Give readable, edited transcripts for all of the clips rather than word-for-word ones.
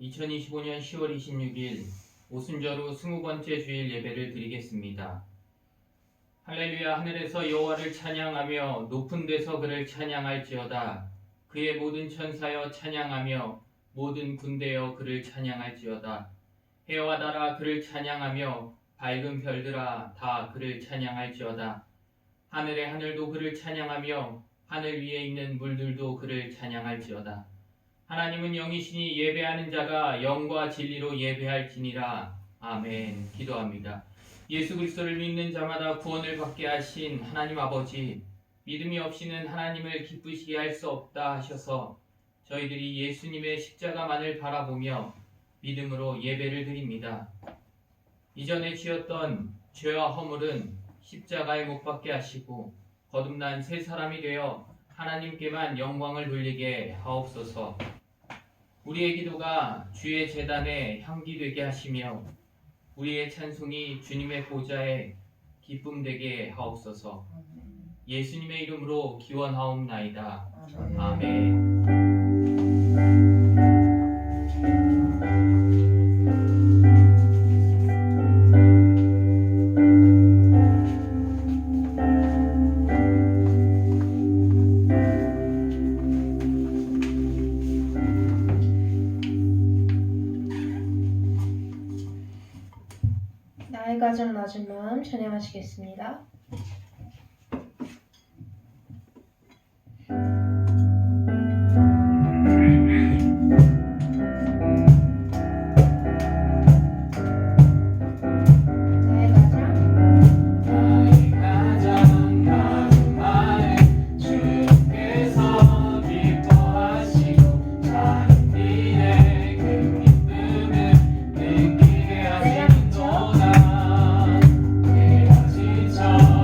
2025년 10월 26일 오순절후 20번째 주일 예배를 드리겠습니다. 할렐루야. 하늘에서 여호와를 찬양하며 높은 데서 그를 찬양할지어다. 그의 모든 천사여 찬양하며 모든 군대여 그를 찬양할지어다. 해와 달아 그를 찬양하며 밝은 별들아 다 그를 찬양할지어다. 하늘의 하늘도 그를 찬양하며 하늘 위에 있는 물들도 그를 찬양할지어다. 하나님은 영이시니 예배하는 자가 영과 진리로 예배할지니라. 아멘. 기도합니다. 예수 그리스도를 믿는 자마다 구원을 받게 하신 하나님 아버지, 믿음이 없이는 하나님을 기쁘시게 할 수 없다 하셔서 저희들이 예수님의 십자가만을 바라보며 믿음으로 예배를 드립니다. 이전에 지었던 죄와 허물은 십자가에 못 박게 하시고 거듭난 새 사람이 되어 하나님께만 영광을 돌리게 하옵소서. 우리의 기도가 주의 제단에 향기 되게 하시며 우리의 찬송이 주님의 보좌에 기쁨 되게 하옵소서. 예수님의 이름으로 기원하옵나이다. 아멘. 나의 가장 낮은 마음 찬양하시겠습니다. 저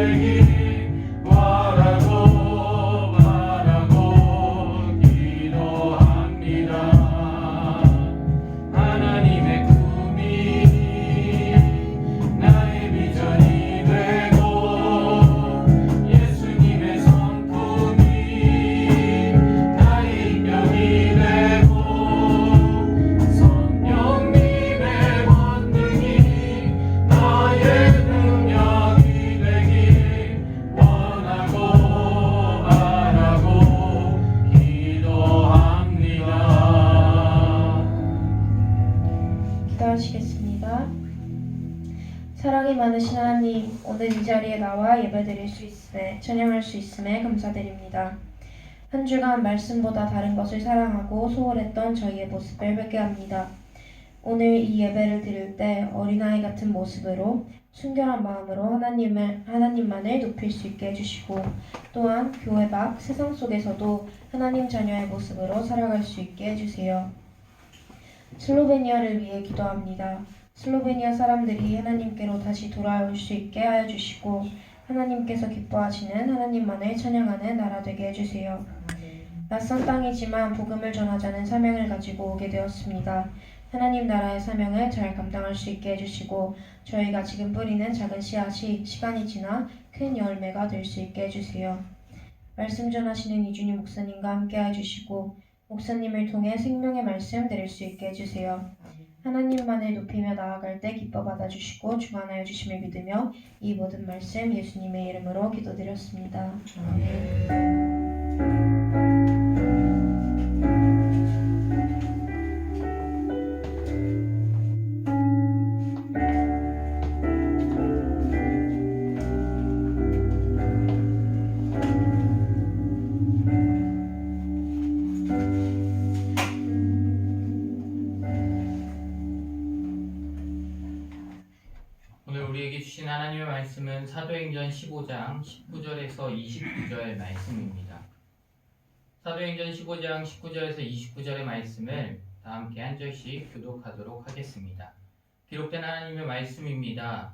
되기 원하고 바라고 기도합니다. 하나님의 꿈이 나의 비전이 되고 예수님의 성품이 나의 인격이 되고 성령님의 권능이 나의 능력이 되기 원하고 바라고 기도합니다. 기도하시겠습니다. 사랑이 많으신 하나님, 오늘 이 자리에 나와 예배드릴 수 있음에, 찬양할 수 있음에 감사드립니다. 한 주간 말씀보다 다른 것을 사랑하고 소홀했던 저희의 모습을 뵙게 합니다. 오늘 이 예배를 드릴 때 어린아이 같은 모습으로 순결한 마음으로 하나님만을 높일 수 있게 해주시고, 또한 교회 밖 세상 속에서도 하나님 자녀의 모습으로 살아갈 수 있게 해주세요. 슬로베니아를 위해 기도합니다. 슬로베니아 사람들이 하나님께로 다시 돌아올 수 있게 하여 주시고, 하나님께서 기뻐하시는 하나님만을 찬양하는 나라 되게 해주세요. 낯선 땅이지만 복음을 전하자는 사명을 가지고 오게 되었습니다. 하나님 나라의 사명을 잘 감당할 수 있게 해주시고, 저희가 지금 뿌리는 작은 씨앗이 시간이 지나 큰 열매가 될 수 있게 해주세요. 말씀 전하시는 이준희 목사님과 함께 해주시고, 목사님을 통해 생명의 말씀 드릴 수 있게 해주세요. 하나님만을 높이며 나아갈 때 기뻐 받아주시고 주관하여 주심을 믿으며 이 모든 말씀 예수님의 이름으로 기도드렸습니다. 오늘 우리에게 주신 하나님의 말씀은 사도행전 15장 19절에서 29절 말씀입니다. 사도행전 15장 19절에서 29절의 말씀을 다 함께 한 절씩 교독하도록 하겠습니다. 기록된 하나님의 말씀입니다.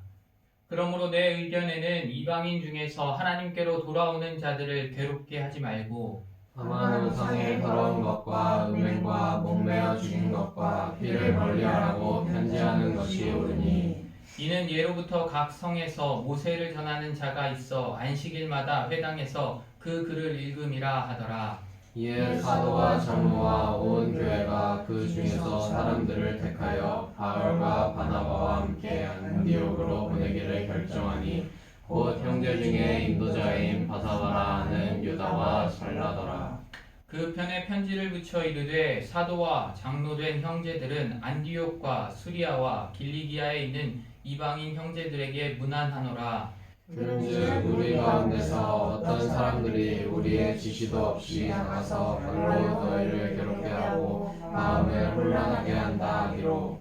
그러므로 내 의견에는 이방인 중에서 하나님께로 돌아오는 자들을 괴롭게 하지 말고 다만 우상의 더러운 것과 음행과 목매어 죽인 것과 피를 멀리하라고 편지하는 것이 옳으니 이는 예로부터 각 성에서 모세를 전하는 자가 있어 안식일마다 회당에서 그 글을 읽음이라 하더라. 이에 사도와 장로와 온 교회가 그 중에서 사람들을 택하여 바울과 바나바와 함께 안디옥으로 보내기를 결정하니 곧 형제 중에 인도자인 바사바라 하는 유다와 살라더라. 그 편에 편지를 붙여 이르되 사도와 장로된 형제들은 안디옥과 수리아와 길리기아에 있는 이방인 형제들에게 문안하노라. 그런즉 우리 가운데서 어떤 사람들이 우리의 지시도 없이 나가서 발로 너희를 괴롭게 하고 마음을 혼란하게 한다 하기로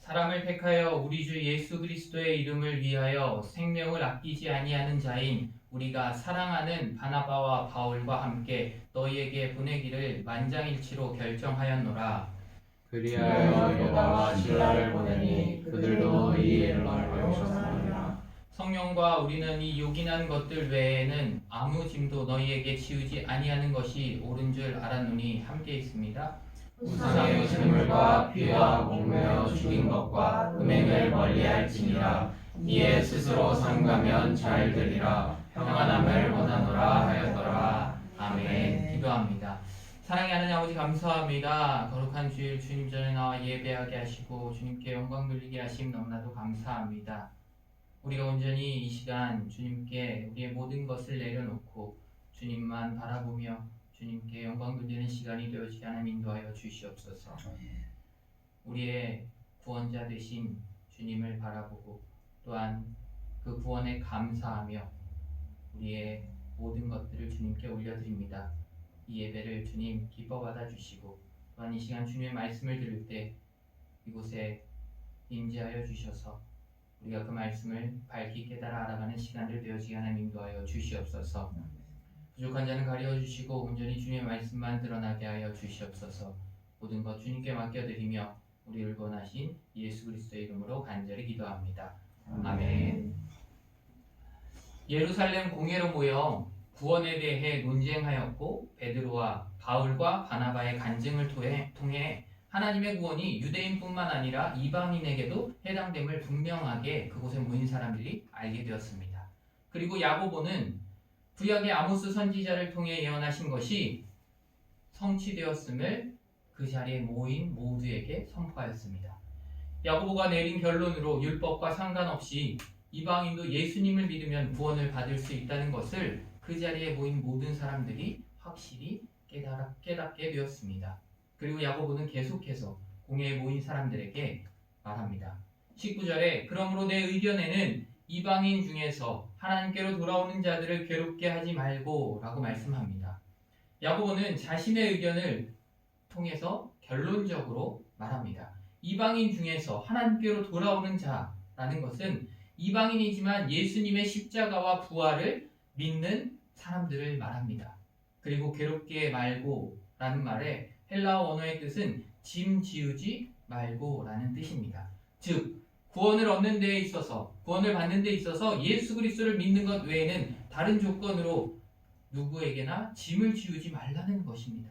사람을 택하여 우리 주 예수 그리스도의 이름을 위하여 생명을 아끼지 아니하는 자인 우리가 사랑하는 바나바와 바울과 함께 너희에게 보내기를 만장일치로 결정하였노라. 그리하여 유다와 실라를 보내니 그들도 이 일을 알고셨느니라. 성령과 우리는 이 요긴한 것들 외에는 아무 짐도 너희에게 지우지 아니하는 것이 옳은 줄 알았노니 함께 있습니다. 우상의 제물과 피와 목매어 죽인 것과 음행을 멀리할지니라. 이에 스스로 삼가면 잘 되리라. 평안함을 원하노라 하였더라. 아멘. 기도합니다. 사랑의 하나님 아버지 감사합니다. 거룩한 주일 주님 전에 나와 예배하게 하시고 주님께 영광 돌리게 하심 너무나도 감사합니다. 우리가 온전히 이 시간 주님께 우리의 모든 것을 내려놓고 주님만 바라보며 주님께 영광 돌리는 시간이 되어지게 하나님 인도하여 주시옵소서. 우리의 구원자 되신 주님을 바라보고 또한 그 구원에 감사하며 우리의 모든 것들을 주님께 올려드립니다. 이 예배를 주님 기뻐 받아주시고 또한 이 시간 주님의 말씀을 들을 때 이곳에 임재하여 주셔서 우리가 그 말씀을 밝히 깨달아 알아가는 시간들 되어지게 하나님 인도하여 주시옵소서. 부족한 자는 가려 주시고 온전히 주님의 말씀만 드러나게 하여 주시옵소서. 모든 것 주님께 맡겨드리며 우리를 구원하신 예수 그리스도의 이름으로 간절히 기도합니다. 아멘. 예루살렘 공회로 모여 구원에 대해 논쟁하였고 베드로와 바울과 바나바의 간증을 통해 하나님의 구원이 유대인뿐만 아니라 이방인에게도 해당됨을 분명하게 그곳에 모인 사람들이 알게 되었습니다. 그리고 야고보는 구약의 아모스 선지자를 통해 예언하신 것이 성취되었음을 그 자리에 모인 모두에게 선포하였습니다. 야고보가 내린 결론으로 율법과 상관없이 이방인도 예수님을 믿으면 구원을 받을 수 있다는 것을 그 자리에 모인 모든 사람들이 확실히 깨닫게 되었습니다. 그리고 야고보는 계속해서 공회에 모인 사람들에게 말합니다. 19절에 그러므로 내 의견에는 이방인 중에서 하나님께로 돌아오는 자들을 괴롭게 하지 말고 라고 말씀합니다. 야고보는 자신의 의견을 통해서 결론적으로 말합니다. 이방인 중에서 하나님께로 돌아오는 자라는 것은 이방인이지만 예수님의 십자가와 부활을 믿는 사람들을 말합니다. 그리고 괴롭게 말고 라는 말에 헬라어 원어의 뜻은 짐 지우지 말고 라는 뜻입니다. 즉 구원을 얻는 데에 있어서 구원을 받는 데 있어서 예수 그리스도를 믿는 것 외에는 다른 조건으로 누구에게나 짐을 지우지 말라는 것입니다.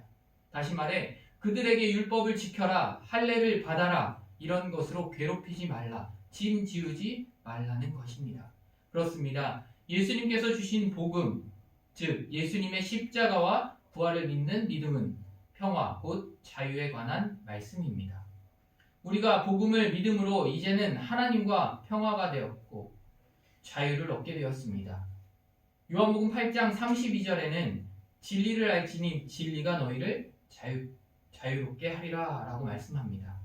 다시 말해 그들에게 율법을 지켜라, 할례를 받아라 이런 것으로 괴롭히지 말라, 짐 지우지 말라는 것입니다. 그렇습니다. 예수님께서 주신 복음, 즉 예수님의 십자가와 부활을 믿는 믿음은 평화, 곧 자유에 관한 말씀입니다. 우리가 복음을 믿음으로 이제는 하나님과 평화가 되었고 자유를 얻게 되었습니다. 요한복음 8장 32절에는 진리를 알지니 진리가 너희를 자유롭게 하리라 라고 말씀합니다.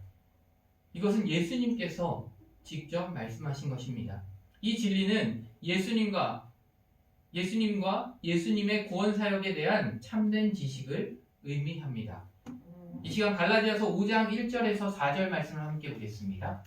이것은 예수님께서 직접 말씀하신 것입니다. 이 진리는 예수님과 예수님의 구원 사역에 대한 참된 지식을 의미합니다. 이 시간 갈라디아서 5장 1절에서 4절 말씀을 함께 보겠습니다.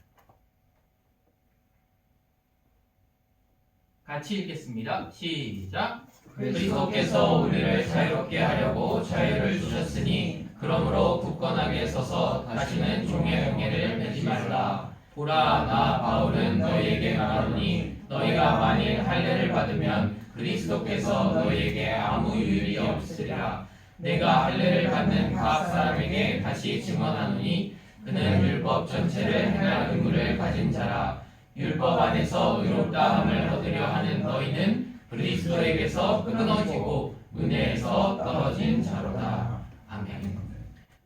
같이 읽겠습니다. 시작. 그리스도께서 우리를 자유롭게 하려고 자유를 주셨으니 그러므로 굳건하게 서서 다시는 종의 흉계를 매지 말라. 보라, 나 바울은 너희에게 말하노니 너희가 만일 할례를 받으면 그리스도께서 너희에게 아무 유익이 없으리라. 내가 할례를 받는 각 사람에게 다시 증언하노니 그는 율법 전체를 행할 의무를 가진 자라. 율법 안에서 의롭다함을 얻으려 하는 너희는 그리스도에게서 끊어지고 은혜에서 떨어진 자로다. 아멘.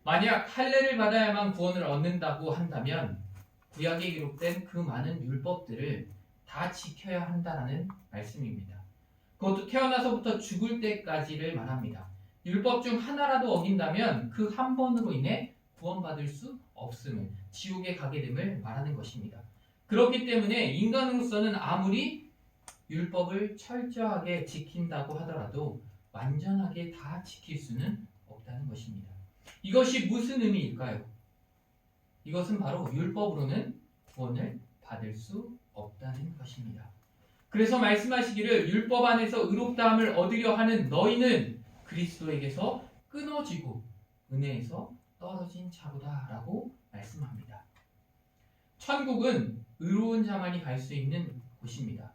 만약 할례를 받아야만 구원을 얻는다고 한다면 구약에 기록된 그 많은 율법들을 다 지켜야 한다는 말씀입니다. 그것도 태어나서부터 죽을 때까지를 말합니다. 율법 중 하나라도 어긴다면 그 한 번으로 인해 구원받을 수 없음을, 지옥에 가게 됨을 말하는 것입니다. 그렇기 때문에 인간으로서는 아무리 율법을 철저하게 지킨다고 하더라도 완전하게 다 지킬 수는 없다는 것입니다. 이것이 무슨 의미일까요? 이것은 바로 율법으로는 구원을 받을 수 없다는 것입니다. 그래서 말씀하시기를 율법 안에서 의롭다함을 얻으려 하는 너희는 그리스도에게서 끊어지고 은혜에서 떨어진 자로다 라고 말씀합니다. 천국은 의로운 자만이 갈 수 있는 곳입니다.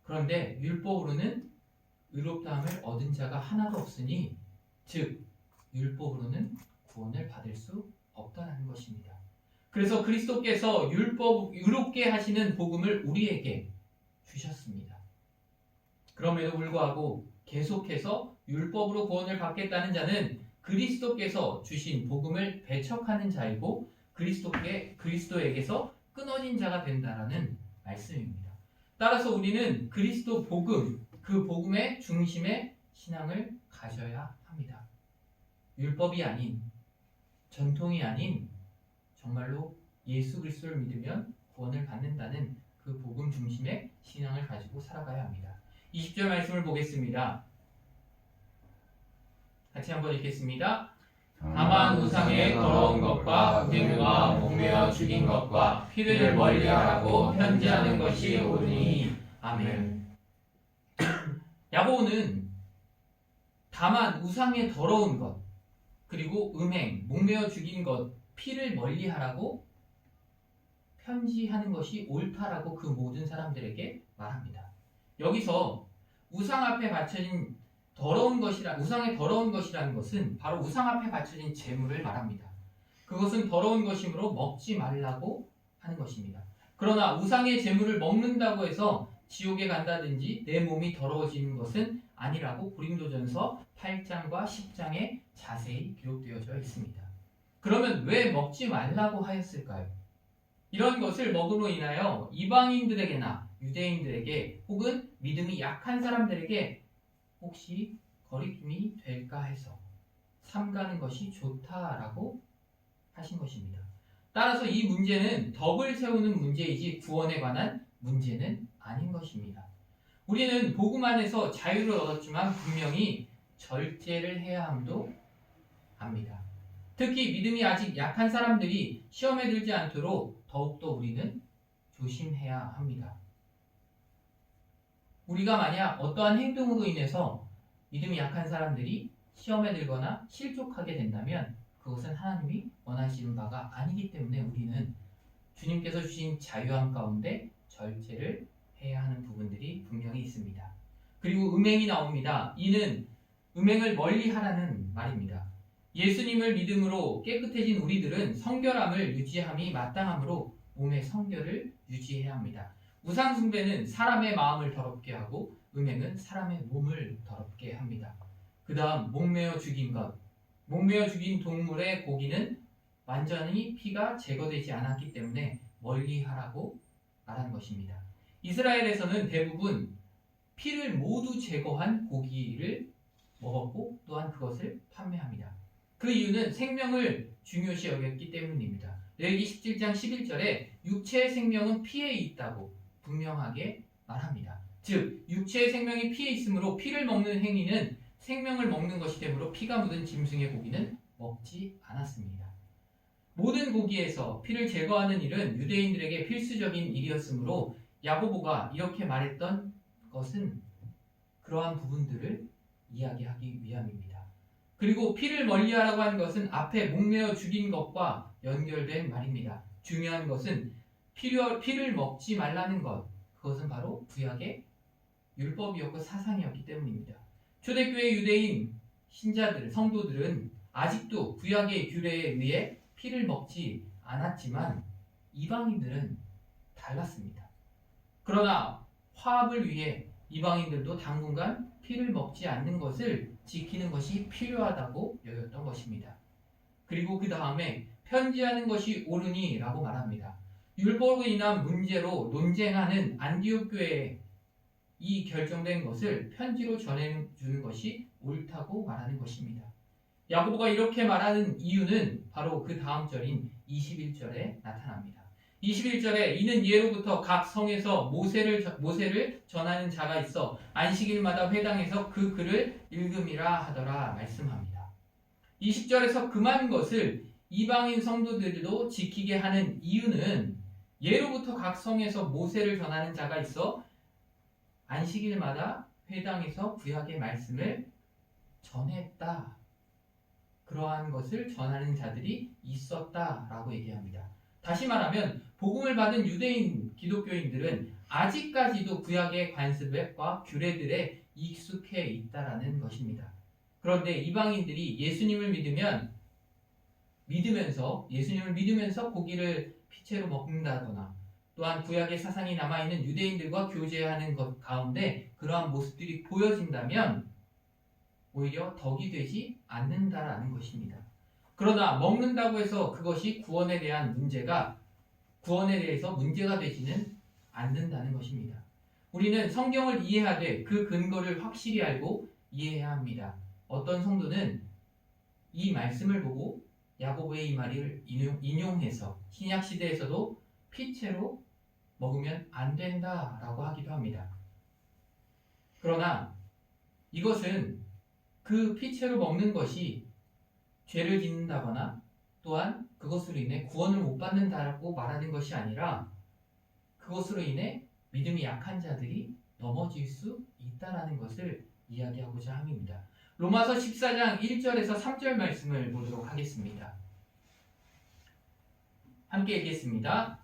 그런데 율법으로는 의롭다함을 얻은 자가 하나도 없으니 즉 율법으로는 구원을 받을 수 없다는 것입니다. 그래서 그리스도께서 의롭게 하시는 복음을 우리에게 주셨습니다. 그럼에도 불구하고 계속해서 율법으로 구원을 받겠다는 자는 그리스도께서 주신 복음을 배척하는 자이고 그리스도에게서 끊어진 자가 된다라는 말씀입니다. 따라서 우리는 그리스도 복음, 그 복음의 중심에 신앙을 가져야 합니다. 율법이 아닌, 전통이 아닌 정말로 예수 그리스도를 믿으면 구원을 받는다는 그 복음 중심의 신앙을 가지고 살아가야 합니다. 20절 말씀을 보겠습니다. 같이 한번 읽겠습니다. 다만 우상의 더러운 것과 우행과 목매어 죽인 것과 피를 멀리하라고 편지하는 것이 옳으니 아멘. 야고보는 다만 우상의 더러운 것 그리고 음행, 목매어 죽인 것, 피를 멀리하라고 편지하는 것이 옳다라고 그 모든 사람들에게 말합니다. 여기서 우상 앞에 바쳐진 우상의 더러운 것이라는 것은 바로 우상 앞에 바쳐진 제물을 말합니다. 그것은 더러운 것이므로 먹지 말라고 하는 것입니다. 그러나 우상의 제물을 먹는다고 해서 지옥에 간다든지 내 몸이 더러워지는 것은 아니라고 고린도전서 8장과 10장에 자세히 기록되어져 있습니다. 그러면 왜 먹지 말라고 하였을까요? 이런 것을 먹음으로 인하여 이방인들에게나 유대인들에게 혹은 믿음이 약한 사람들에게 혹시 거리낌이 될까 해서 삼가는 것이 좋다라고 하신 것입니다. 따라서 이 문제는 덕을 세우는 문제이지 구원에 관한 문제는 아닌 것입니다. 우리는 복음 안에서 자유를 얻었지만 분명히 절제를 해야 함도 압니다. 특히 믿음이 아직 약한 사람들이 시험에 들지 않도록 더욱더 우리는 조심해야 합니다. 우리가 만약 어떠한 행동으로 인해서 믿음이 약한 사람들이 시험에 들거나 실족하게 된다면 그것은 하나님이 원하시는 바가 아니기 때문에 우리는 주님께서 주신 자유함 가운데 절제를 해야 하는 부분들이 분명히 있습니다. 그리고 음행이 나옵니다. 이는 음행을 멀리 하라는 말입니다. 예수님을 믿음으로 깨끗해진 우리들은 성결함을 유지함이 마땅하므로 몸의 성결을 유지해야 합니다. 우상 숭배는 사람의 마음을 더럽게 하고 음행은 사람의 몸을 더럽게 합니다. 그 다음 목매어 죽인 것. 목매어 죽인 동물의 고기는 완전히 피가 제거되지 않았기 때문에 멀리하라고 말한 것입니다. 이스라엘에서는 대부분 피를 모두 제거한 고기를 먹었고 또한 그것을 판매합니다. 그 이유는 생명을 중요시 여겼기 때문입니다. 레위기 17장 11절에 육체의 생명은 피에 있다고 분명하게 말합니다. 즉 육체의 생명이 피에 있으므로 피를 먹는 행위는 생명을 먹는 것이 되므로 피가 묻은 짐승의 고기는 먹지 않았습니다. 모든 고기에서 피를 제거하는 일은 유대인들에게 필수적인 일이었으므로 야고보가 이렇게 말했던 것은 그러한 부분들을 이야기하기 위함입니다. 그리고 피를 멀리하라고 하는 것은 앞에 목매어 죽인 것과 연결된 말입니다. 중요한 것은 피를 먹지 말라는 것, 그것은 바로 구약의 율법이었고 사상이었기 때문입니다. 초대교회 유대인 신자들, 성도들은 아직도 구약의 규례에 의해 피를 먹지 않았지만 이방인들은 달랐습니다. 그러나 화합을 위해 이방인들도 당분간 피를 먹지 않는 것을 지키는 것이 필요하다고 여겼던 것입니다. 그리고 그 다음에 편지하는 것이 옳으니 라고 말합니다. 율법으로 인한 문제로 논쟁하는 안디옥 교회에 이 결정된 것을 편지로 전해주는 것이 옳다고 말하는 것입니다. 야고보가 이렇게 말하는 이유는 바로 그 다음 절인 21절에 나타납니다. 21절에 이는 예로부터 각 성에서 모세를 전하는 자가 있어 안식일마다 회당에서 그 글을 읽음이라 하더라 말씀합니다. 20절에서 금한 것을 이방인 성도들도 지키게 하는 이유는 예로부터 각 성에서 모세를 전하는 자가 있어 안식일마다 회당에서 구약의 말씀을 전했다. 그러한 것을 전하는 자들이 있었다라고 얘기합니다. 다시 말하면 복음을 받은 유대인 기독교인들은 아직까지도 구약의 관습과 규례들에 익숙해 있다라는 것입니다. 그런데 이방인들이 예수님을 믿으면서 고기를 피채로 먹는다거나 또한 구약의 사상이 남아있는 유대인들과 교제하는 것 가운데 그러한 모습들이 보여진다면 오히려 덕이 되지 않는다라는 것입니다. 그러나 먹는다고 해서 그것이 구원에 대해서 문제가 되지는 않는다는 것입니다. 우리는 성경을 이해하되 그 근거를 확실히 알고 이해해야 합니다. 어떤 성도는 이 말씀을 보고 야고보의 이 말을 인용해서 신약 시대에서도 피채로 먹으면 안 된다라고 하기도 합니다. 그러나 이것은 그 피채로 먹는 것이 죄를 짓는다거나 또한 그것으로 인해 구원을 못 받는다고 말하는 것이 아니라 그것으로 인해 믿음이 약한 자들이 넘어질 수 있다는 것을 이야기하고자 합니다. 로마서 14장 1절에서 3절 말씀을 보도록 하겠습니다. 함께 읽겠습니다.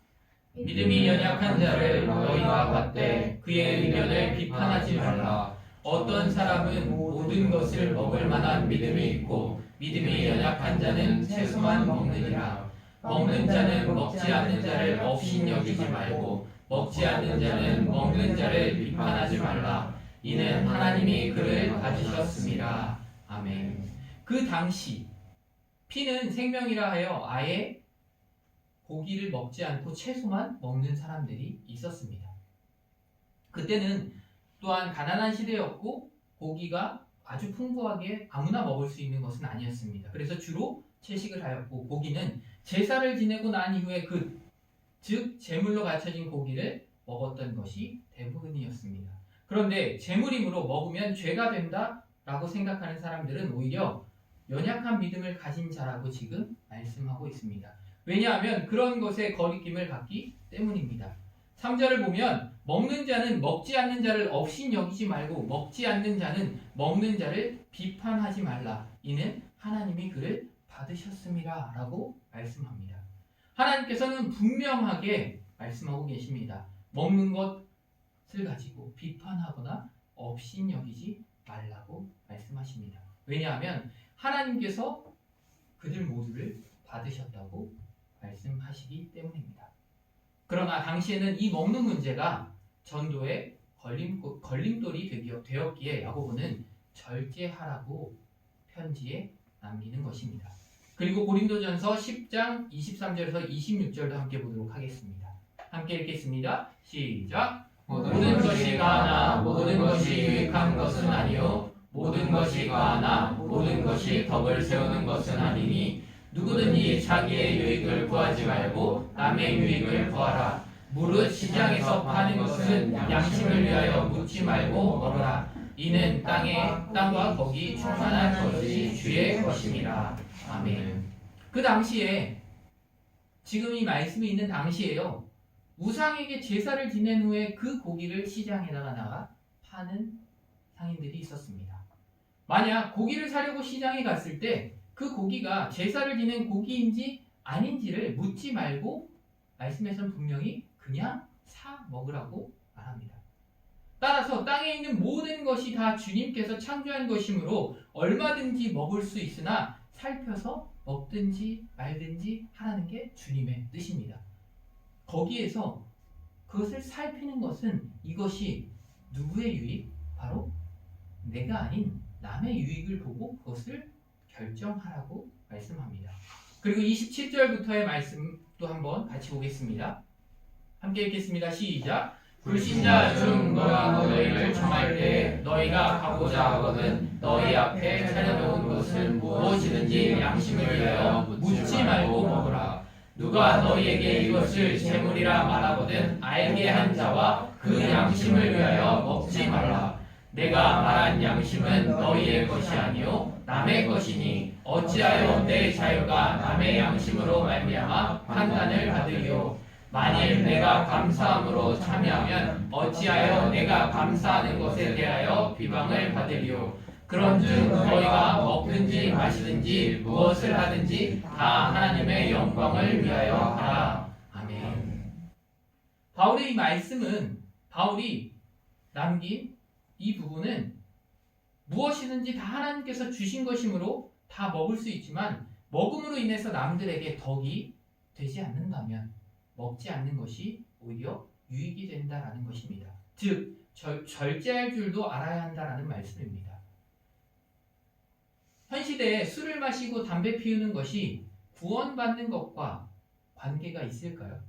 믿음이 연약한 자를 너희가 받되 그의 의견을 비판하지 말라. 어떤 사람은 모든 것을 먹을 만한 믿음이 있고 믿음이 연약한 자는 채소만 먹느니라. 먹는 자는 먹지 않는 자를 업신여기지 말고 먹지 않는 자는 먹는 자를 비판하지 말라. 이는 하나님이 그를 받으셨습니다. 아멘. 그 당시 피는 생명이라 하여 아예 고기를 먹지 않고 채소만 먹는 사람들이 있었습니다. 그때는 또한 가난한 시대였고 고기가 아주 풍부하게 아무나 먹을 수 있는 것은 아니었습니다. 그래서 주로 채식을 하였고 고기는 제사를 지내고 난 이후에 즉 제물로 바쳐진 고기를 먹었던 것이 대부분이었습니다. 그런데 제물이므로 먹으면 죄가 된다라고 생각하는 사람들은 오히려 연약한 믿음을 가진 자라고 지금 말씀하고 있습니다. 왜냐하면 그런 것에 거리낌을 갖기 때문입니다. 3절을 보면 먹는 자는 먹지 않는 자를 업신 여기지 말고 먹지 않는 자는 먹는 자를 비판하지 말라. 이는 하나님이 그를 받으셨습니다. 라고 말씀합니다. 하나님께서는 분명하게 말씀하고 계십니다. 먹는 것을 가지고 비판하거나 업신 여기지 말라고 말씀하십니다. 왜냐하면 하나님께서 그들 모두를 받으셨다고 말씀하시기 때문입니다. 그러나 당시에는 이 먹는 문제가 전도의 걸림돌이 되었기에 야고보는 절제하라고 편지에 남기는 것입니다. 그리고 고린도전서 10장 23절에서 26절도 함께 보도록 하겠습니다. 함께 읽겠습니다. 시작. 모든 것이 가하나 모든 것이 유익한 것은 아니요 모든 것이 가하나 모든 것이 덕을 세우는 것은 아니니 누구든지 자기의 유익을 구하지 말고 남의 유익을 구하라. 무릇 시장에서 파는 것은 양심을 위하여 묻지 말고 먹으라. 이는 땅과 거기 충만한 것이 주의 것입니다. 아멘. 그 당시에 지금 이 말씀이 있는 당시에요. 우상에게 제사를 지낸 후에 그 고기를 시장에다가 나가 파는 상인들이 있었습니다. 만약 고기를 사려고 시장에 갔을 때 그 고기가 제사를 지낸 고기인지 아닌지를 묻지 말고 말씀에서는 분명히 그냥 사 먹으라고 말합니다. 따라서 땅에 있는 모든 것이 다 주님께서 창조한 것이므로 얼마든지 먹을 수 있으나 살펴서 먹든지 말든지 하라는 게 주님의 뜻입니다. 거기에서 그것을 살피는 것은 이것이 누구의 유익? 바로 내가 아닌 남의 유익을 보고 그것을 결정하라고 말씀합니다. 그리고 27절부터의 말씀도 한번 같이 보겠습니다. 함께 읽겠습니다. 시작. 불신자 중 너희를 청할 때 너희가 가고자 하거든 너희 앞에 차려놓은 것은 무엇이든지 양심을 위하여 묻지 말고 먹으라. 누가 너희에게 이것을 제물이라 말하거든 알게 한 자와 그 양심을 위하여 먹지 말라. 내가 말한 양심은 너희의 것이 아니요 남의 것이니 어찌하여 내 자유가 남의 양심으로 말미암아 판단을 받으리요. 만일 내가 감사함으로 참여하면 어찌하여 내가 감사하는 것에 대하여 비방을 받으리요. 그런즉 너희가 먹든지 마시든지 무엇을 하든지 다 하나님의 영광을 위하여 하라. 아멘. 바울의 이 말씀은 바울이 남긴 이 부분은 무엇이든지 다 하나님께서 주신 것이므로 다 먹을 수 있지만 먹음으로 인해서 남들에게 덕이 되지 않는다면 먹지 않는 것이 오히려 유익이 된다라는 것입니다. 즉 절제할 줄도 알아야 한다라는 말씀입니다. 현 시대에 술을 마시고 담배 피우는 것이 구원받는 것과 관계가 있을까요?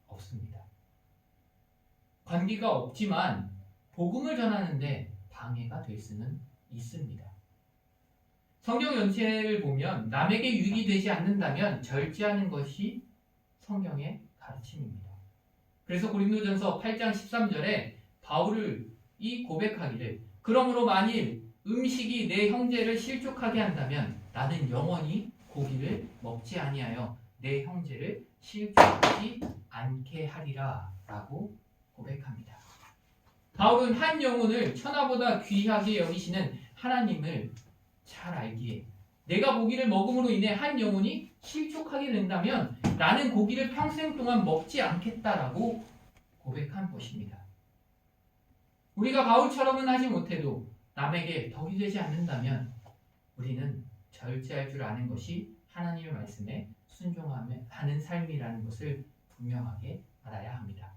없습니다. 관계가 없지만 복음을 전하는데 방해가 될 수는 있습니다. 성경 전체를 보면 남에게 유익이 되지 않는다면 절제하는 것이 성경의 가르침입니다. 그래서 고린도전서 8장 13절에 바울이 고백하기를 그러므로 만일 음식이 내 형제를 실족하게 한다면 나는 영원히 고기를 먹지 아니하여 내 형제를 실족하지 않게 하리라 라고 고백합니다. 바울은 한 영혼을 천하보다 귀하게 여기시는 하나님을 잘 알기에 내가 고기를 먹음으로 인해 한 영혼이 실족하게 된다면 나는 고기를 평생 동안 먹지 않겠다라고 고백한 것입니다. 우리가 바울처럼은 하지 못해도 남에게 덕이 되지 않는다면 우리는 절제할 줄 아는 것이 하나님의 말씀에 순종하는 삶이라는 것을 분명하게 알아야 합니다.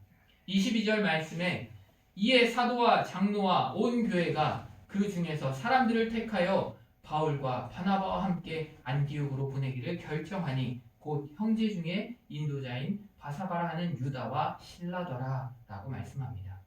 22절 말씀에 이에 사도와 장로와 온 교회가 그 중에서 사람들을 택하여 바울과 바나바와 함께 안디옥으로 보내기를 결정하니 곧 형제 중에 인도자인 바사바라 하는 유다와 실라더라 라고 말씀합니다.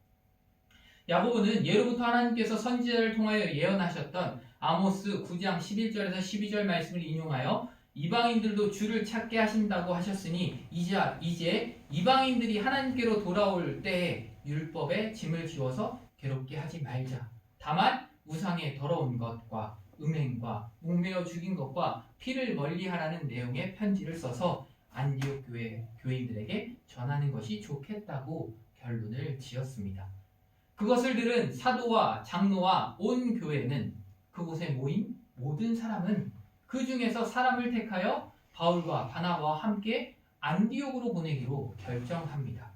야고보는 예로부터 하나님께서 선지자를 통하여 예언하셨던 아모스 9장 11절에서 12절 말씀을 인용하여 이방인들도 주를 찾게 하신다고 하셨으니 이제 이방인들이 하나님께로 돌아올 때에 율법의 짐을 지워서 괴롭게 하지 말자. 다만 우상의 더러운 것과 음행과 목매어 죽인 것과 피를 멀리하라는 내용의 편지를 써서 안디옥 교인들에게 전하는 것이 좋겠다고 결론을 지었습니다. 그것을 들은 사도와 장로와 온 교회는 그곳에 모인 모든 사람은 그 중에서 사람을 택하여 바울과 바나바와 함께 안디옥으로 보내기로 결정합니다.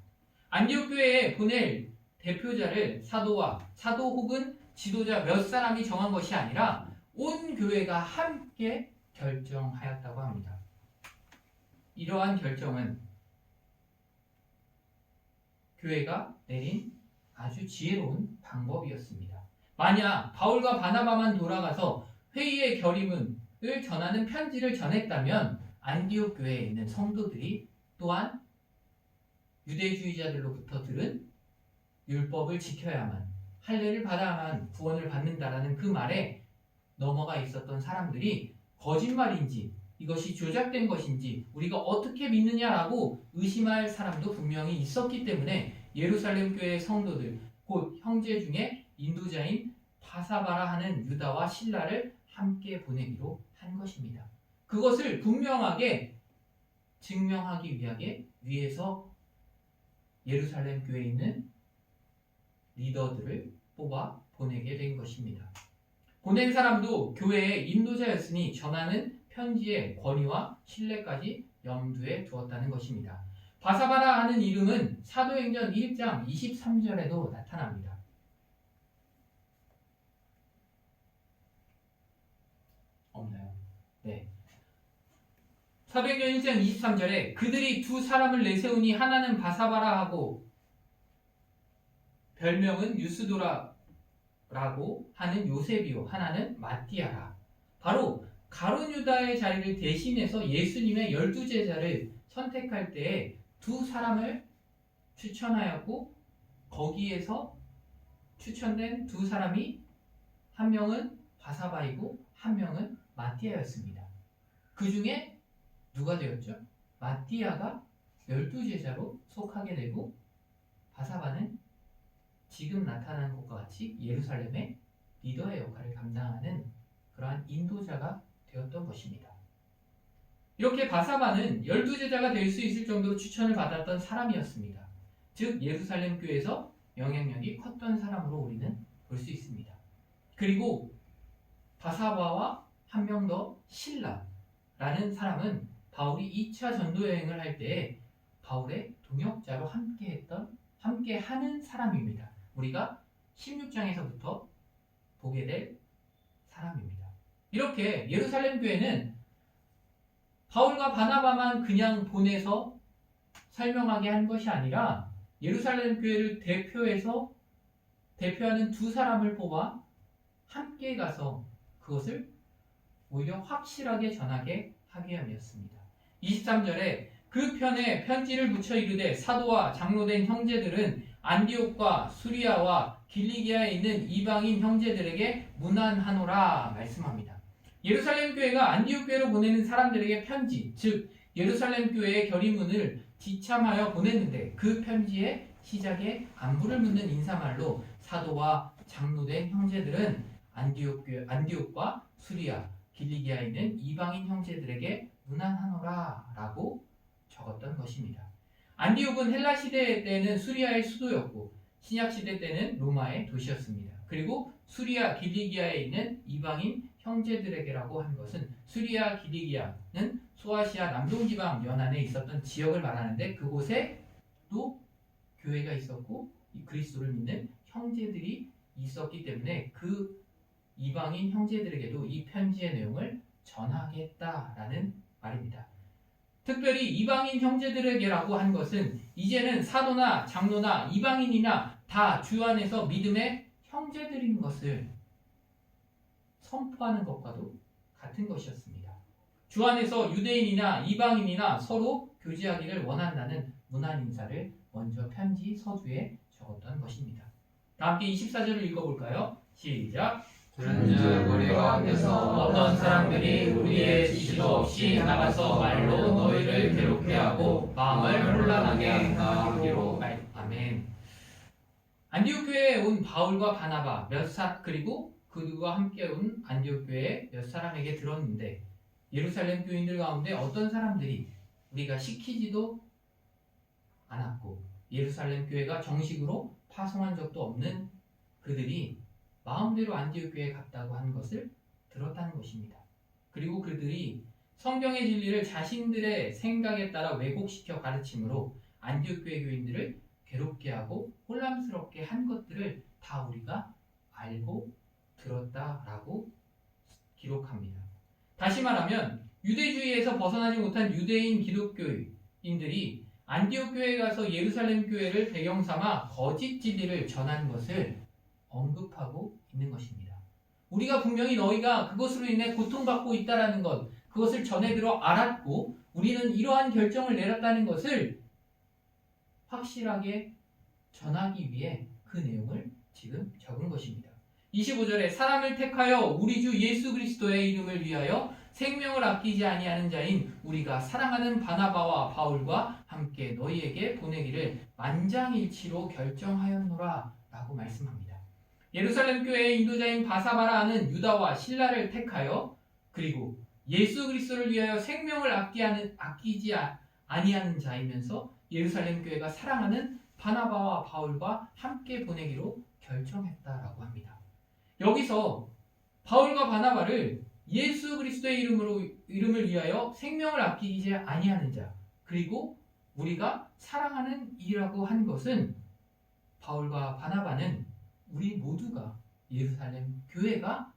안디옥 교회에 보낼 대표자를 사도 혹은 지도자 몇 사람이 정한 것이 아니라 온 교회가 함께 결정하였다고 합니다. 이러한 결정은 교회가 내린 아주 지혜로운 방법이었습니다. 만약 바울과 바나바만 돌아가서 회의의 결의문을 전하는 편지를 전했다면 안디옥 교회에 있는 성도들이 또한 유대주의자들로부터 들은 율법을 지켜야만 할례를 받아야만 구원을 받는다라는 그 말에 넘어가 있었던 사람들이 거짓말인지 이것이 조작된 것인지 우리가 어떻게 믿느냐라고 의심할 사람도 분명히 있었기 때문에 예루살렘 교회의 성도들 곧 형제 중에 인도자인 바사바라 하는 유다와 실라를 함께 보내기로 한 것입니다. 그것을 분명하게 증명하기 위해서 예루살렘 교회에 있는 리더들을 뽑아 보내게 된 것입니다. 보낸 사람도 교회의 인도자였으니 전하는 편지의 권위와 신뢰까지 염두에 두었다는 것입니다. 바사바라 하는 이름은 사도행전 1장 23절에도 나타납니다. 없나요? 네. 사도행전 1장 23절에 그들이 두 사람을 내세우니 하나는 바사바라 하고 별명은 유스도라라고 하는 요셉이요 하나는 마띠아라. 바로 가룟 유다의 자리를 대신해서 예수님의 12제자를 선택할 때에 두 사람을 추천하였고 거기에서 추천된 두 사람이 한 명은 바사바이고 한 명은 마띠아였습니다. 그 중에 누가 되었죠? 마띠아가 12제자로 속하게 되고 바사바는 지금 나타난 것과 같이 예루살렘의 리더의 역할을 감당하는 그러한 인도자가 되었던 것입니다. 이렇게 바사바는 12제자가 될 수 있을 정도로 추천을 받았던 사람이었습니다. 즉 예루살렘 교회에서 영향력이 컸던 사람으로 우리는 볼 수 있습니다. 그리고 바사바와 한 명 더 실라라는 사람은 바울이 2차 전도 여행을 할 때 바울의 동역자로 함께 하는 사람입니다. 우리가 16장에서부터 보게 될 사람입니다. 이렇게 예루살렘 교회는 바울과 바나바만 그냥 보내서 설명하게 한 것이 아니라 예루살렘 교회를 대표하는 두 사람을 뽑아 함께 가서 그것을 오히려 확실하게 전하게 하게 함이었습니다. 23절에 그 편에 편지를 붙여 이르되 사도와 장로된 형제들은 안디옥과 수리아와 길리기아에 있는 이방인 형제들에게 문안하노라 말씀합니다. 예루살렘 교회가 안디옥 교회로 보내는 사람들에게 편지, 즉 예루살렘 교회의 결의문을 지참하여 보냈는데 그 편지의 시작에 안부를 묻는 인사말로 사도와 장로된 형제들은 안디옥과 수리아, 길리기아에 있는 이방인 형제들에게 문안하노라 라고 적었던 것입니다. 안디옥은 헬라 시대 때는 수리아의 수도였고 신약 시대 때는 로마의 도시였습니다. 그리고 수리아, 길리기아에 있는 이방인 형제들에게라고 한 것은 수리아, 길리기아는 소아시아 남동지방 연안에 있었던 지역을 말하는데 그곳에 또 교회가 있었고 그리스도를 믿는 형제들이 있었기 때문에 그 이방인 형제들에게도 이 편지의 내용을 전하겠다라는 말입니다. 특별히 이방인 형제들에게라고 한 것은 이제는 사도나 장로나 이방인이나 다 주 안에서 믿음의 형제들인 것을 선포하는 것과도 같은 것이었습니다. 주 안에서 유대인이나 이방인이나 서로 교제하기를 원한다는 문안 인사를 먼저 편지 서두에 적었던 것입니다. 다 함께 24절을 읽어볼까요? 시작! 그런즉 우리 가운데서 어떤 사람들이 우리의 지시도 없이 나가서 말로 너희를 괴롭게 하고 마음을 혼란하게 한다 하기로. 아멘. 안디옥 교회에 온 바울과 바나바 그리고 그들과 함께 온 안디옥 교회 몇 사람에게 들었는데 예루살렘 교인들 가운데 어떤 사람들이 우리가 시키지도 않았고 예루살렘 교회가 정식으로 파송한 적도 없는 그들이 마음대로 안디옥 교회에 갔다고 하는 것을 들었다는 것입니다. 그리고 그들이 성경의 진리를 자신들의 생각에 따라 왜곡시켜 가르침으로 안디옥 교회 교인들을 괴롭게 하고 혼란스럽게 한 것들을 다 우리가 알고 들었다라고 기록합니다. 다시 말하면 유대주의에서 벗어나지 못한 유대인 기독교인들이 안디옥 교회에 가서 예루살렘 교회를 배경 삼아 거짓 진리를 전한 것을 언급하고 있는 것입니다. 우리가 분명히 너희가 그것으로 인해 고통받고 있다라는 것, 그것을 전해 들어 알았고 우리는 이러한 결정을 내렸다는 것을 확실하게 전하기 위해 그 내용을 지금 적은 것입니다. 25절에 사람을 택하여 우리 주 예수 그리스도의 이름을 위하여 생명을 아끼지 아니하는 자인 우리가 사랑하는 바나바와 바울과 함께 너희에게 보내기를 만장일치로 결정하였노라 라고 말씀합니다. 예루살렘 교회의 인도자인 바사바라는 유다와 실라를 택하여 그리고 예수 그리스도를 위하여 생명을 아끼지 아니하는 자이면서 예루살렘 교회가 사랑하는 바나바와 바울과 함께 보내기로 결정했다라고 합니다. 여기서 바울과 바나바를 예수 그리스도의 이름을 위하여 생명을 아끼지 아니하는 자 그리고 우리가 사랑하는 이라고 한 것은 바울과 바나바는 우리 모두가 예루살렘 교회가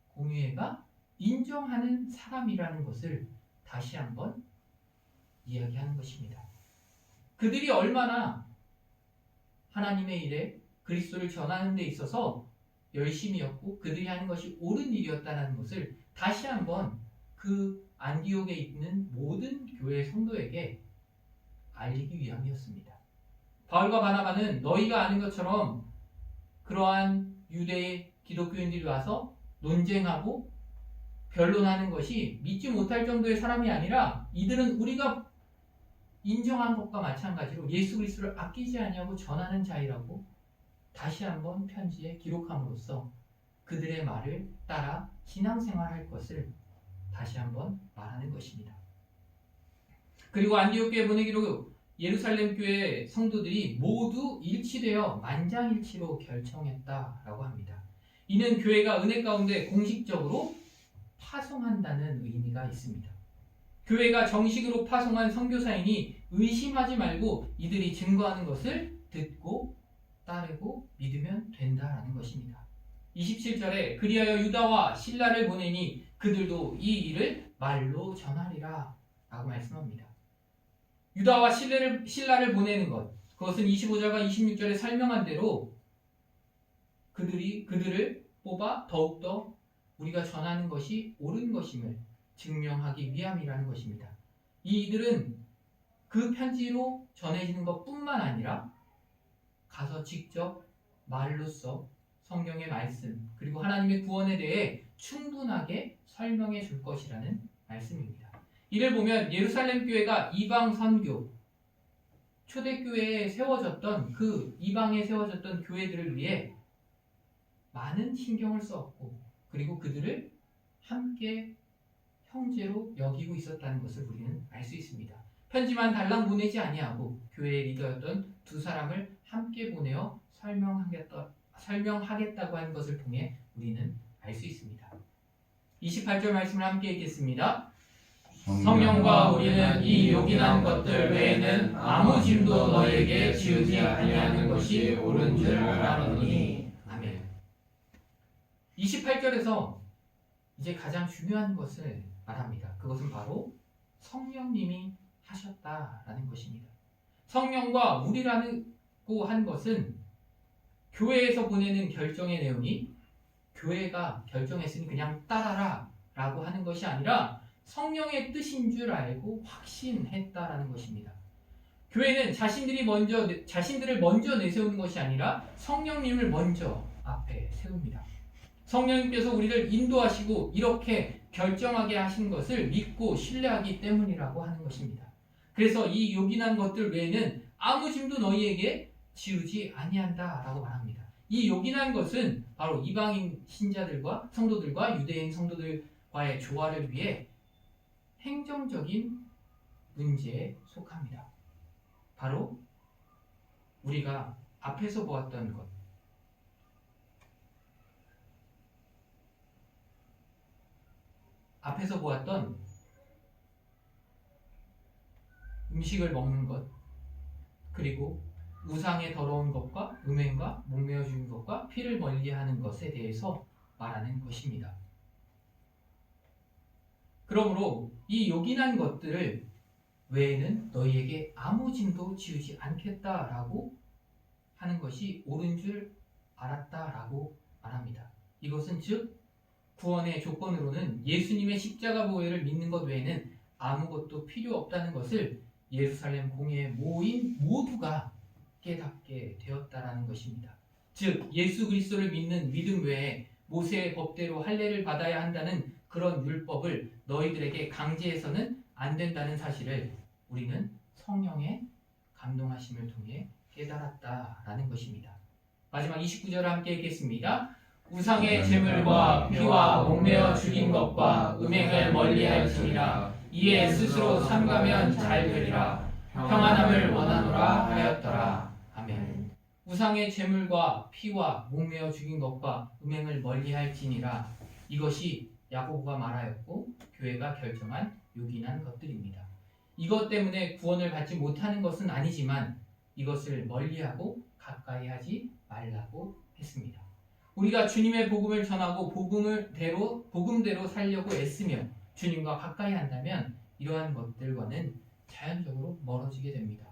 공회가 인정하는 사람이라는 것을 다시 한번 이야기하는 것입니다. 그들이 얼마나 하나님의 일에 그리스도를 전하는 데 있어서 열심이었고 그들이 하는 것이 옳은 일이었다는 것을 다시 한번 그 안디옥에 있는 모든 교회 성도에게 알리기 위함이었습니다. 바울과 바나바는 너희가 아는 것처럼 그러한 유대의 기독교인들이 와서 논쟁하고 변론하는 것이 믿지 못할 정도의 사람이 아니라 이들은 우리가 인정한 것과 마찬가지로 예수 그리스도를 아끼지 아니하고 전하는 자이라고 다시 한번 편지에 기록함으로써 그들의 말을 따라 신앙생활할 것을 다시 한번 말하는 것입니다. 그리고 안디옥 교회 보내기로 예루살렘 교회 성도들이 모두 일치되어 만장일치로 결정했다라고 합니다. 이는 교회가 은혜 가운데 공식적으로 파송한다는 의미가 있습니다. 교회가 정식으로 파송한 선교사이니 의심하지 말고 이들이 증거하는 것을 듣고 따르고 믿으면 된다라는 것입니다. 27절에 그리하여 유다와 실라를 보내니 그들도 이 일을 말로 전하리라 라고 말씀합니다. 유다와 실라를 보내는 것 그것은 25절과 26절에 설명한 대로 그들을 뽑아 더욱더 우리가 전하는 것이 옳은 것임을 증명하기 위함이라는 것입니다. 이들은 그 편지로 전해지는 것뿐만 아니라 가서 직접 말로써 성경의 말씀 그리고 하나님의 구원에 대해 충분하게 설명해 줄 것이라는 말씀입니다. 이를 보면 예루살렘 교회가 이방 선교 초대교회에 세워졌던 그 이방에 세워졌던 교회들을 위해 많은 신경을 썼고 그리고 그들을 함께 형제로 여기고 있었다는 것을 우리는 알 수 있습니다. 편지만 달랑 보내지 아니하고 교회의 리더였던 두 사람을 함께 보내어 설명하겠다고 하는 것을 통해 우리는 알 수 있습니다. 28절 말씀을 함께 읽겠습니다. 성령과 우리는 이 요긴한 것들 외에는 아무 짐도 너희에게 지우지 아니하는 것이 옳은 줄 알았노니 아멘. 28절에서 이제 가장 중요한 것을 말합니다. 그것은 바로 성령님이 하셨다라는 것입니다. 성령과 우리라고 한 것은 교회에서 보내는 결정의 내용이 교회가 결정했으니 그냥 따라라 라고 하는 것이 아니라 성령의 뜻인 줄 알고 확신했다라는 것입니다. 교회는 자신들을 먼저 내세우는 것이 아니라 성령님을 먼저 앞에 세웁니다. 성령님께서 우리를 인도하시고 이렇게 결정하게 하신 것을 믿고 신뢰하기 때문이라고 하는 것입니다. 그래서 이 요긴한 것들 외에는 아무 짐도 너희에게 지우지 아니한다라고 말합니다. 이 요긴한 것은 바로 이방인 신자들과 성도들과 유대인 성도들과의 조화를 위해 행정적인 문제에 속합니다. 바로 우리가 앞에서 보았던 것, 앞에서 보았던 음식을 먹는 것, 그리고 우상의 더러운 것과 음행과 목매어 죽인 것과 피를 멀리하는 것에 대해서 말하는 것입니다. 그러므로 이 요긴한 것들을 외에는 너희에게 아무 짐도 지우지 않겠다라고 하는 것이 옳은 줄 알았다라고 말합니다. 이것은 즉 구원의 조건으로는 예수님의 십자가 보혈을 믿는 것 외에는 아무것도 필요 없다는 것을 예루살렘 공회에 모인 모두가 깨닫게 되었다라는 것입니다. 즉 예수 그리스도를 믿는 믿음 외에 모세의 법대로 할례를 받아야 한다는 그런 율법을 너희들에게 강제해서는 안 된다는 사실을 우리는 성령의 감동하심을 통해 깨달았다라는 것입니다. 마지막 29절을 함께 읽겠습니다. 우상의 제물과 피와 목매어 죽인 것과 음행을 멀리할지니라. 이에 스스로 삼가면 잘 되리라. 평안함을 원하노라 하였더라. 아멘. 우상의 제물과 피와 목매어 죽인 것과 음행을 멀리할지니라. 이것이 야고보가 말하였고 교회가 결정한 요긴한 것들입니다. 이것 때문에 구원을 받지 못하는 것은 아니지만 이것을 멀리하고 가까이 하지 말라고 했습니다. 우리가 주님의 복음을 전하고 복음대로 살려고 애쓰며 주님과 가까이 한다면 이러한 것들과는 자연적으로 멀어지게 됩니다.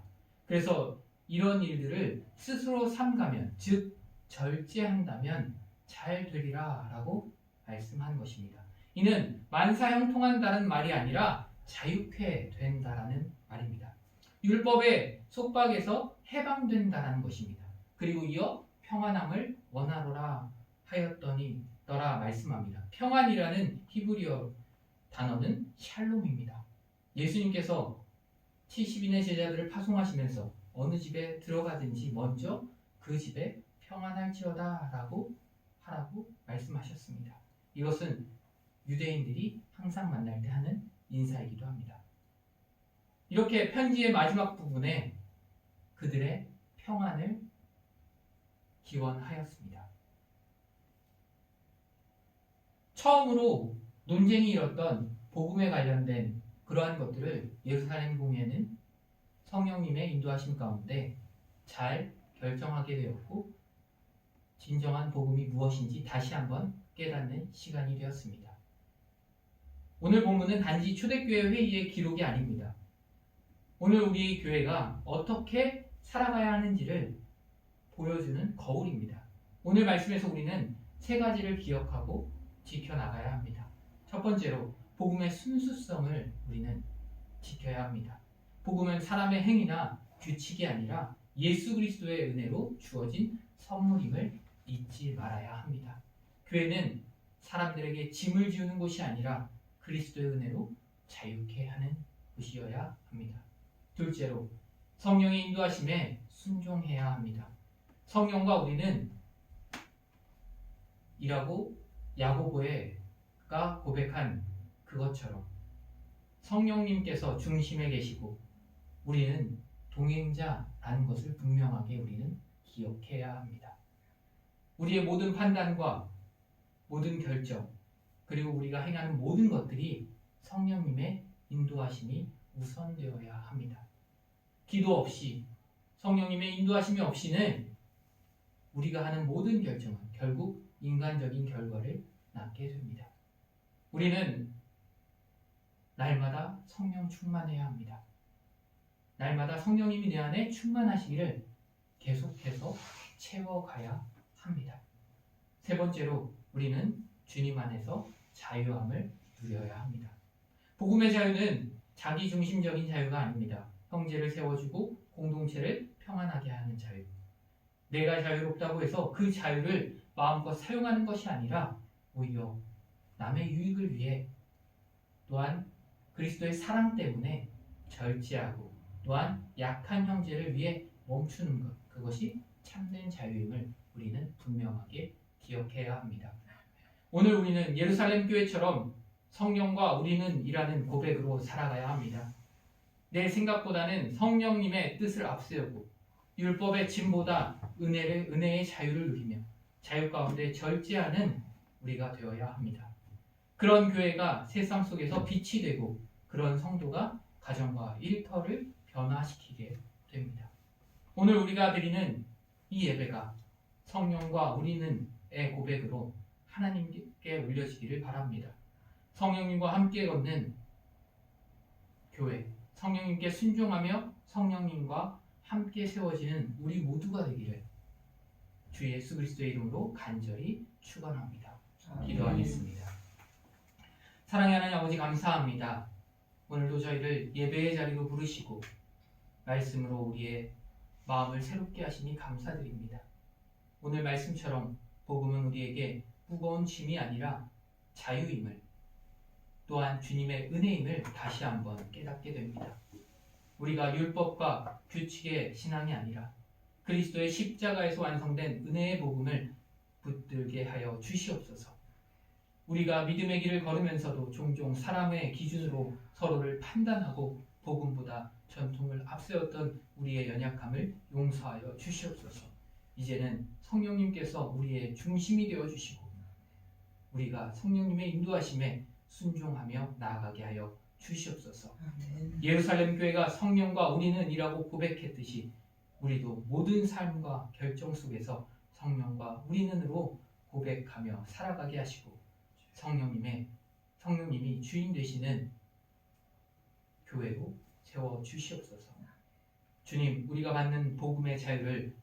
그래서 이런 일들을 스스로 삼가면, 즉 절제한다면 잘 되리라 라고 말씀한 것입니다. 이는 만사형통한다는 말이 아니라 자유케 된다라는 말입니다. 율법의 속박에서 해방된다라는 것입니다. 그리고 이어 평안함을 원하노라 하였더니 너라 말씀합니다. 평안이라는 히브리어 단어는 샬롬입니다. 예수님께서 70인의 제자들을 파송하시면서 어느 집에 들어가든지 먼저 그 집에 평안할지어다 라고 하라고 말씀하셨습니다. 이것은 유대인들이 항상 만날 때 하는 인사이기도 합니다. 이렇게 편지의 마지막 부분에 그들의 평안을 기원하였습니다. 처음으로 논쟁이 일었던 복음에 관련된 그러한 것들을 예루살렘 공회는 성령님의 인도하심 가운데 잘 결정하게 되었고 진정한 복음이 무엇인지 다시 한번 깨닫는 시간이 되었습니다. 오늘 본문은 단지 초대교회 회의의 기록이 아닙니다. 오늘 우리 교회가 어떻게 살아가야 하는지를 보여주는 거울입니다. 오늘 말씀에서 우리는 세 가지를 기억하고 지켜나가야 합니다. 첫 번째로 복음의 순수성을 우리는 지켜야 합니다. 복음은 사람의 행위나 규칙이 아니라 예수 그리스도의 은혜로 주어진 선물임을 잊지 말아야 합니다. 교회는 사람들에게 짐을 지우는 곳이 아니라 그리스도의 은혜로 자유케 하는 곳이어야 합니다. 둘째로 성령의 인도하심에 순종해야 합니다. 성령과 우리는 이라고 야고보가 고백한 그것처럼 성령님께서 중심에 계시고 우리는 동행자라는 것을 분명하게 우리는 기억해야 합니다. 우리의 모든 판단과 모든 결정 그리고 우리가 행하는 모든 것들이 성령님의 인도하심이 우선되어야 합니다. 기도 없이 성령님의 인도하심이 없이는 우리가 하는 모든 결정은 결국 인간적인 결과를 낳게 됩니다. 우리는 날마다 성령 충만해야 합니다. 날마다 성령님이 내 안에 충만하시기를 계속해서 채워가야 합니다. 세 번째로 우리는 주님 안에서 자유함을 누려야 합니다. 복음의 자유는 자기중심적인 자유가 아닙니다. 형제를 세워주고 공동체를 평안하게 하는 자유. 내가 자유롭다고 해서 그 자유를 마음껏 사용하는 것이 아니라 오히려 남의 유익을 위해 또한 그리스도의 사랑 때문에 절제하고 또한 약한 형제를 위해 멈추는 것, 그것이 참된 자유임을 우리는 분명하게 기억해야 합니다. 오늘 우리는 예루살렘 교회처럼 성령과 우리는 이라는 고백으로 살아가야 합니다. 내 생각보다는 성령님의 뜻을 앞세우고 율법의 짐보다 은혜의 자유를 누리며 자유 가운데 절제하는 우리가 되어야 합니다. 그런 교회가 세상 속에서 빛이 되고 그런 성도가 가정과 일터를 변화시키게 됩니다. 오늘 우리가 드리는 이 예배가 성령과 우리는의 고백으로 하나님께 올려지기를 바랍니다. 성령님과 함께 걷는 교회, 성령님께 순종하며 성령님과 함께 세워지는 우리 모두가 되기를 주 예수 그리스도의 이름으로 간절히 축원합니다. 기도하겠습니다. 사랑의 하나님 아버지 감사합니다. 오늘도 저희를 예배의 자리로 부르시고 말씀으로 우리의 마음을 새롭게 하시니 감사드립니다. 오늘 말씀처럼 복음은 우리에게 무거운 짐이 아니라 자유임을 또한 주님의 은혜임을 다시 한번 깨닫게 됩니다. 우리가 율법과 규칙의 신앙이 아니라 그리스도의 십자가에서 완성된 은혜의 복음을 붙들게 하여 주시옵소서. 우리가 믿음의 길을 걸으면서도 종종 사람의 기준으로 서로를 판단하고 복음보다 전통을 앞세웠던 우리의 연약함을 용서하여 주시옵소서. 이제는 성령님께서 우리의 중심이 되어 주시고 우리가 성령님의 인도하심에 순종하며 나아가게 하여 주시옵소서. 예루살렘 교회가 성령과 우리는 이라고 고백했듯이 우리도 모든 삶과 결정 속에서 성령과 우리는으로 고백하며 살아가게 하시고 성령님이 주인 되시는 교회로 세워 주시옵소서. 주님, 우리가 받는 복음의 자유를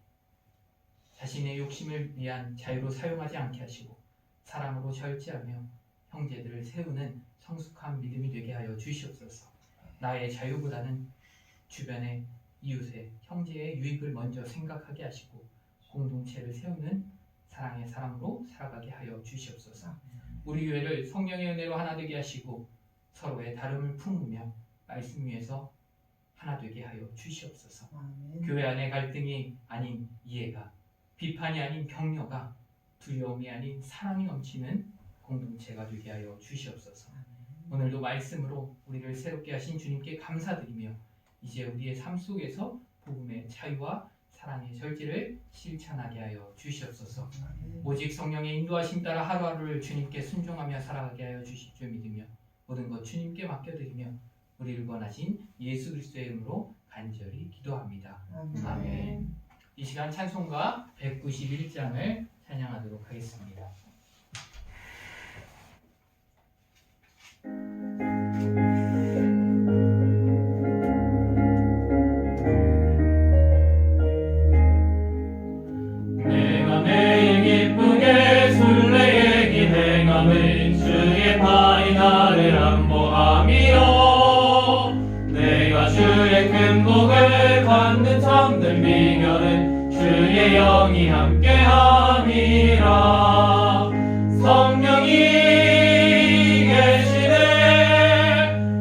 자신의 욕심을 위한 자유로 사용하지 않게 하시고 사랑으로 절제하며 형제들을 세우는 성숙한 믿음이 되게 하여 주시옵소서. 나의 자유보다는 주변의 이웃의 형제의 유익을 먼저 생각하게 하시고 공동체를 세우는 사랑의 사람으로 살아가게 하여 주시옵소서. 우리 교회를 성령의 은혜로 하나 되게 하시고 서로의 다름을 품으며 말씀 위에서 하나 되게 하여 주시옵소서. 교회 안에 갈등이 아닌 이해가, 비판이 아닌 격려가, 두려움이 아닌 사랑이 넘치는 공동체가 되게 하여 주시옵소서. 오늘도 말씀으로 우리를 새롭게 하신 주님께 감사드리며 이제 우리의 삶 속에서 복음의 자유와 사랑의 절제를 실천하게 하여 주시옵소서. 오직 성령의 인도하심 따라 하루하루를 주님께 순종하며 살아가게 하여 주실 줄 믿으며 모든 것 주님께 맡겨드리며 우리를 권하신 예수 그리스도의 이름으로 간절히 기도합니다. 아멘. 이 시간 찬송가 191장을 찬양하도록 하겠습니다. 내가 매일 기쁘게 순례의 길 행함을 주의 팔이 나를 안보함이요 내가 주의 큰 복을 받는 참된 비결은 주의 영이 함께함이라 성령이 계시네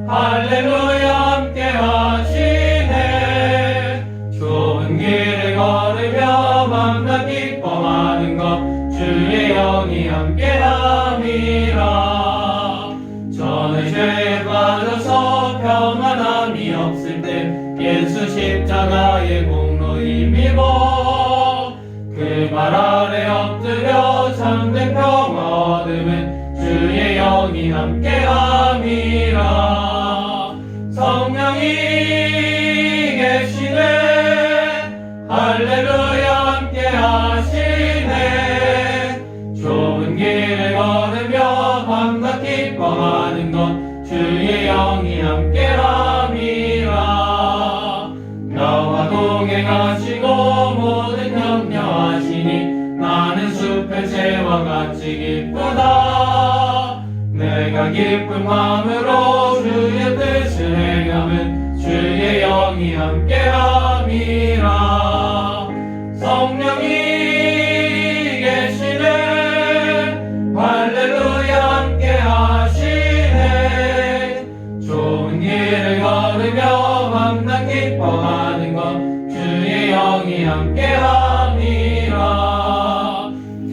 할렐루야 함께하시네 좋은 길을 걸으며 만나 기뻐하는 것 주의 영이 함께함이라 저는 죄에 빠져서 평안함이 없을 때 예수 십자가의 공로 힘입어 그 발 아래 엎드려 참된 평화 얻음은 주의 영이 함께함이라 성령이 계시네 할렐루야 함께하시네 숲의 새와 같이 기쁘다. 내가 기쁜 마음으로 주의 뜻을 행함은 주의 영이 함께함이라. 성령이 계시네. 할렐루야 함께하시네. 좋은 길을 걸으며 밤낮 기뻐하는 것 주의 영이 함께함이라.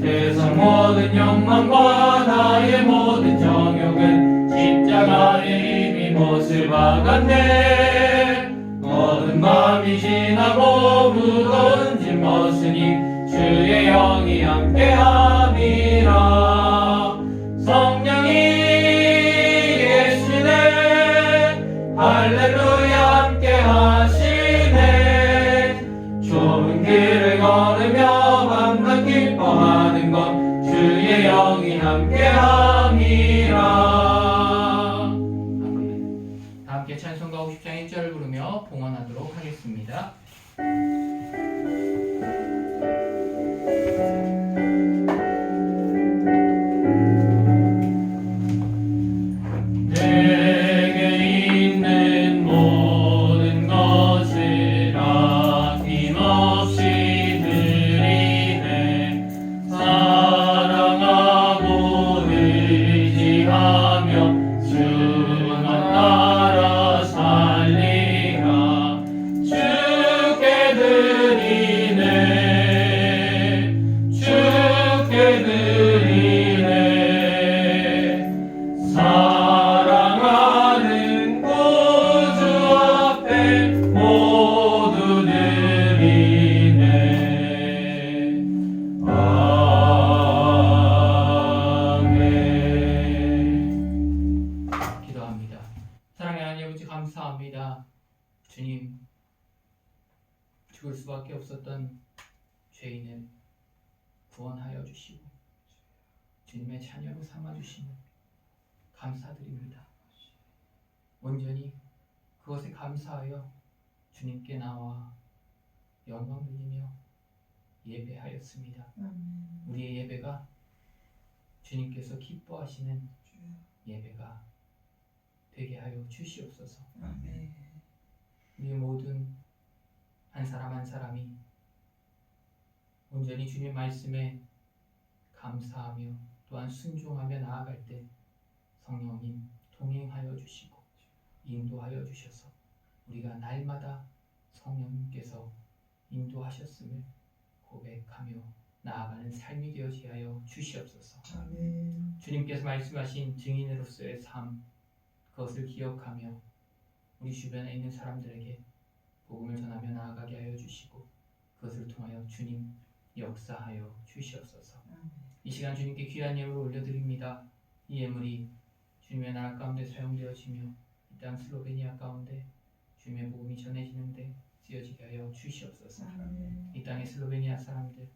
세상 모든 욕망과 나의 모든 정욕은 십자가에 이미 못을 박았네. 모든 마음이 지나고 무거운 짐 벗으니 주의 영이 함께함이라. 성령이 계시네. 할렐루야 함께하시네. 좁은 길을 걸으며 밤낮 기뻐하는 것 주의 영이 함께함이라. 아멘. 다 함께 찬송가 50장 1절을 부르며 봉헌하도록 하겠습니다. 내게 있는 모든 것을 아낌없이 드리네. 사랑하고 의지하며 주만 따라 살리라. 주께 드리네. 주께 드리네. 사랑하는 구주 앞에 모두 드리네. 아멘. 기도합니다. 사랑의 하나님 아버지 감사합니다. 주님, 죽을 수밖에 없었던 죄인을 구원하여 주시고 주님의 자녀로 삼아주시는 감사드립니다. 온전히 그것에 감사하여 주님께 나와 영광 돌리며 예배하였습니다. 우리의 예배가 주님께서 기뻐하시는 예배가 되게 하여 주시옵소서. 우리 모든 한 사람 한 사람이 온전히 주님 말씀에 감사하며 또한 순종하며 나아갈 때 성령님 동행하여 주시고 인도하여 주셔서 우리가 날마다 성령님께서 인도하셨음을 고백하며 나아가는 삶이 되어지게 하여 주시옵소서. 주님께서 말씀하신 증인으로서의 삶, 그것을 기억하며 우리 주변에 있는 사람들에게 복음을 전하며 나아가게 하여 주시고 그것을 통하여 주님 역사하여 주시옵소서. 이 시간 주님께 귀한 예물을 올려드립니다. 이 예물이 주님의 나라 가운데 사용되어지며 이 땅 슬로베니아 가운데 주님의 복음이 전해지는데 쓰여지게 하여 주시옵소서. 이 땅의 슬로베니아 사람들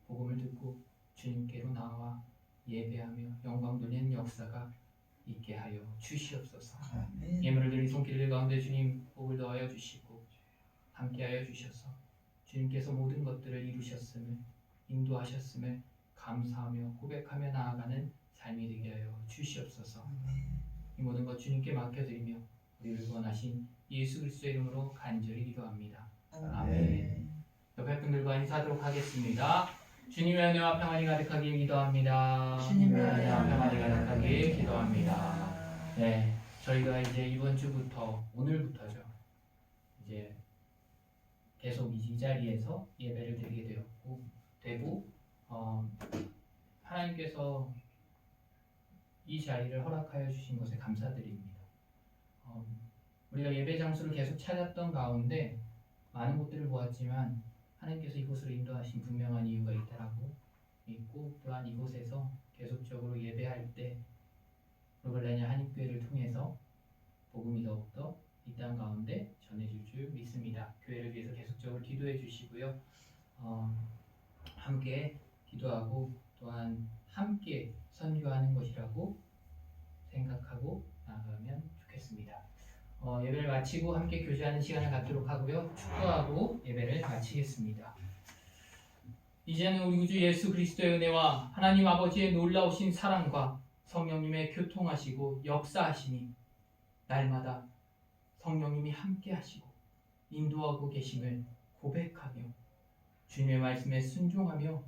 복음을 듣고 주님께로 나와 예배하며 영광 돌리는 역사가 있게 하여 주시옵소서. 예물을 드린 손길들 가운데 주님 복을 더하여 주시고 함께하여 주셔서 주님께서 모든 것들을 이루셨음을 인도하셨음을 감사하며 고백하며 나아가는 삶이 되게 하여 주시옵소서. 이 모든 것 주님께 맡겨드리며 우리를 구원하신 예수 그리스도의 이름으로 간절히 기도합니다. 아멘. 옆에 분들과 인사하도록 하겠습니다. 주님의 은혜와 평안이 가득하길 기도합니다. 주님의 은혜와 평안이 가득하길 기도합니다. 네, 저희가 이제 이번 주부터 오늘부터죠. 이제 계속 이 자리에서 예배를 드리게 되고 하나님께서 이 자리를 허락하여 주신 것에 감사드립니다. 우리가 예배 장소를 계속 찾았던 가운데 많은 곳들을 보았지만 하나님께서 이곳으로 인도하신 분명한 이유가 있다라고 믿고 또한 이곳에서 계속적으로 예배할 때 로벨라냐 한인교회를 통해서 복음이 더욱더 이 땅 가운데 전해질 줄 믿습니다. 교회를 위해서 계속적으로 기도해 주시고요. 함께 기도하고 또한 함께 선교하는 것이라고 생각하고 나가면 좋겠습니다. 예배를 마치고 함께 교제하는 시간을 갖도록 하고요. 축도하고 예배를 마치겠습니다. 이제는 우리 구주 예수 그리스도의 은혜와 하나님 아버지의 놀라우신 사랑과 성령님의 교통하시고 역사하심이 날마다 성령님이 함께 하시고 인도하고 계심을 고백하며 주님의 말씀에 순종하며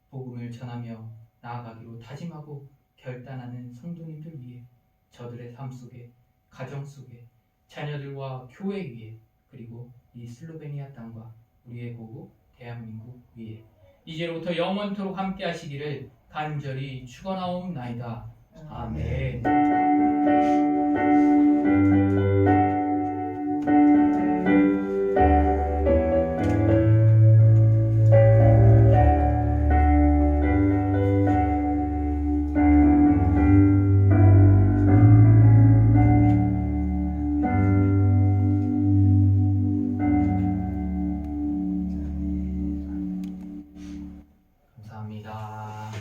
복음을 전하며 나아가기로 다짐하고 결단하는 성도님들 위해 저들의 삶 속에, 가정 속에, 자녀들과 교회 위에, 그리고 이 슬로베니아 땅과 우리의 고국 대한민국 위에 이제로부터 영원토록 함께 하시기를 간절히 축원하옵나이다. 아멘. 감사합니다.